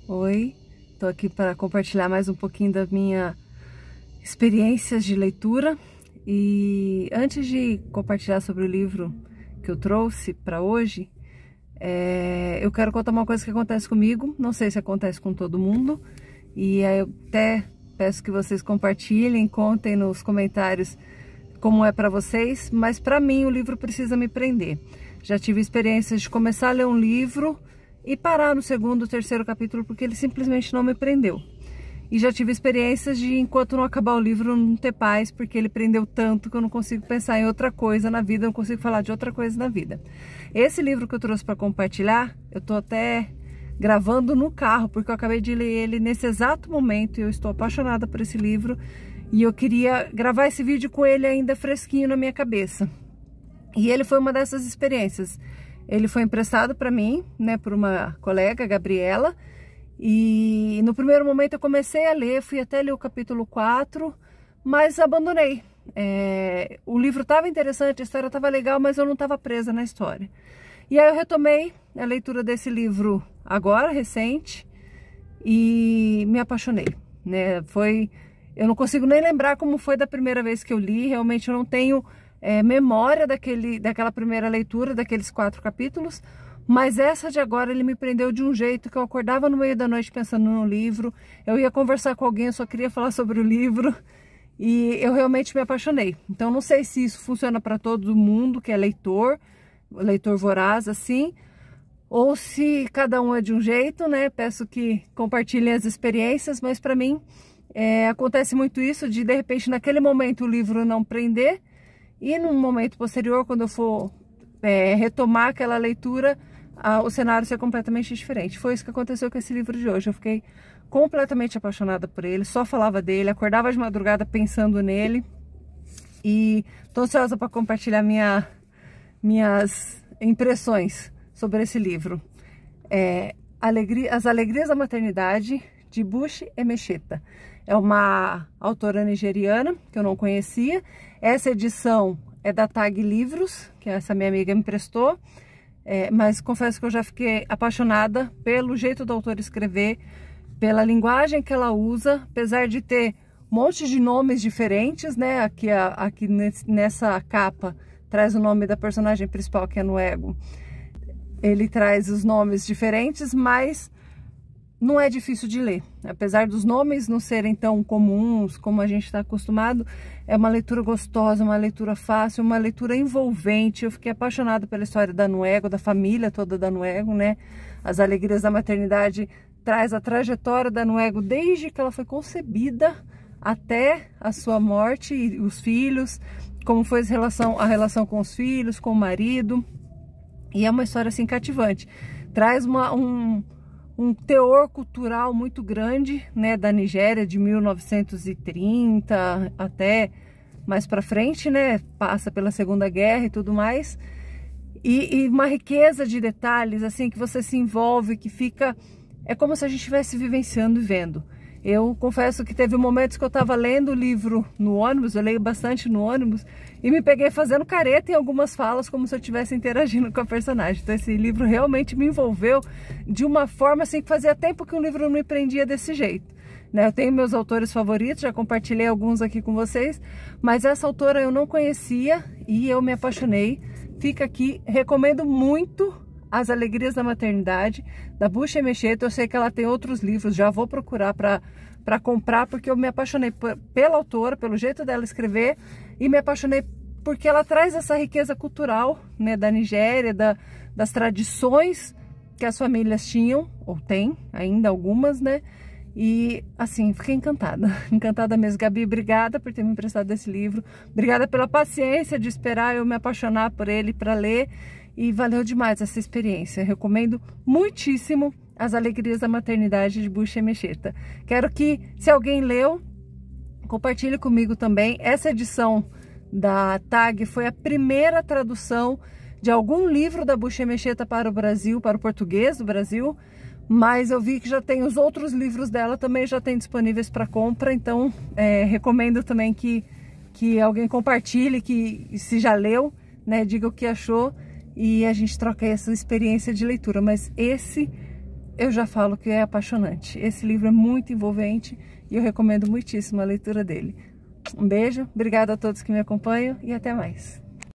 Oi, estou aqui para compartilhar mais um pouquinho da minha experiências de leitura. E antes de compartilhar sobre o livro que eu trouxe para hoje, eu quero contar uma coisa que acontece comigo, não sei se acontece com todo mundo, e aí eu até peço que vocês compartilhem, contem nos comentários como é para vocês, mas para mim o livro precisa me prender. Já tive experiências de começar a ler um livro e parar no segundo, terceiro capítulo porque ele simplesmente não me prendeu. E já tive experiências de, enquanto não acabar o livro, não ter paz, porque ele prendeu tanto que eu não consigo pensar em outra coisa na vida, não consigo falar de outra coisa na vida. Esse livro que eu trouxe para compartilhar, eu tô até gravando no carro, porque eu acabei de ler ele nesse exato momento e eu estou apaixonada por esse livro e eu queria gravar esse vídeo com ele ainda fresquinho na minha cabeça. E ele foi uma dessas experiências. Ele foi emprestado para mim, né, por uma colega, Gabriela, e no primeiro momento eu comecei a ler, fui até ler o capítulo 4, mas abandonei. O livro estava interessante, a história estava legal, mas eu não estava presa na história. E aí eu retomei a leitura desse livro agora, recente, e me apaixonei, né? Eu não consigo nem lembrar como foi da primeira vez que eu li, realmente eu não tenho memória daquela primeira leitura, daqueles 4 capítulos, mas essa de agora ele me prendeu de um jeito que eu acordava no meio da noite pensando no livro, eu ia conversar com alguém, eu só queria falar sobre o livro e eu realmente me apaixonei. Então não sei se isso funciona para todo mundo que é leitor voraz assim, ou se cada um é de um jeito, né? Peço que compartilhem as experiências, mas para mim acontece muito isso de repente naquele momento o livro não prender, e num momento posterior, quando eu for retomar aquela leitura, o cenário ser completamente diferente. Foi isso que aconteceu com esse livro de hoje. Eu fiquei completamente apaixonada por ele, só falava dele, acordava de madrugada pensando nele. E tô ansiosa para compartilhar minhas impressões sobre esse livro. As Alegrias da Maternidade, de Buchi Emecheta. É uma autora nigeriana que eu não conhecia. Essa edição é da Tag Livros, que essa minha amiga me emprestou, mas confesso que eu já fiquei apaixonada pelo jeito do autor escrever, pela linguagem que ela usa, apesar de ter um monte de nomes diferentes, né? Aqui nessa capa traz o nome da personagem principal, que é Nuego. Ele traz os nomes diferentes, mas não é difícil de ler. Apesar dos nomes não serem tão comuns como a gente está acostumado, é uma leitura gostosa, uma leitura fácil, uma leitura envolvente. Eu fiquei apaixonada pela história da Nuego, da família toda da Nuego, né? As Alegrias da Maternidade traz a trajetória da Nuego desde que ela foi concebida até a sua morte e os filhos, como foi a relação com os filhos, com o marido. E é uma história assim cativante. Traz um teor cultural muito grande, né, da Nigéria, de 1930 até mais para frente, né, passa pela Segunda Guerra e tudo mais, e uma riqueza de detalhes, assim, que você se envolve, que fica, é como se a gente estivesse vivenciando e vendo. Eu confesso que teve momentos que eu estava lendo o livro no ônibus, eu leio bastante no ônibus, e me peguei fazendo careta em algumas falas, como se eu estivesse interagindo com a personagem. Então esse livro realmente me envolveu de uma forma assim que fazia tempo que um livro não me prendia desse jeito, né? Eu tenho meus autores favoritos, já compartilhei alguns aqui com vocês, mas essa autora eu não conhecia e eu me apaixonei. Fica aqui, recomendo muito As Alegrias da Maternidade, da Buchi Emecheta. Eu sei que ela tem outros livros, já vou procurar para comprar, porque eu me apaixonei pela autora, pelo jeito dela escrever, e me apaixonei porque ela traz essa riqueza cultural, né, da Nigéria, das tradições que as famílias tinham, ou tem ainda algumas, né? E assim, fiquei encantada, encantada mesmo. Gabi, obrigada por ter me emprestado esse livro, obrigada pela paciência de esperar eu me apaixonar por ele para ler. E valeu demais essa experiência. Recomendo muitíssimo As Alegrias da Maternidade, de Buchi Emecheta. Quero que, se alguém leu, compartilhe comigo também. Essa edição da Tag foi a primeira tradução de algum livro da Buchi Emecheta para o Brasil, para o português do Brasil, mas eu vi que já tem os outros livros dela também já tem disponíveis para compra, então recomendo também que alguém compartilhe, que se já leu, né, diga o que achou, e a gente troca essa experiência de leitura. Mas esse eu já falo que é apaixonante. Esse livro é muito envolvente e eu recomendo muitíssimo a leitura dele. Um beijo, obrigada a todos que me acompanham e até mais.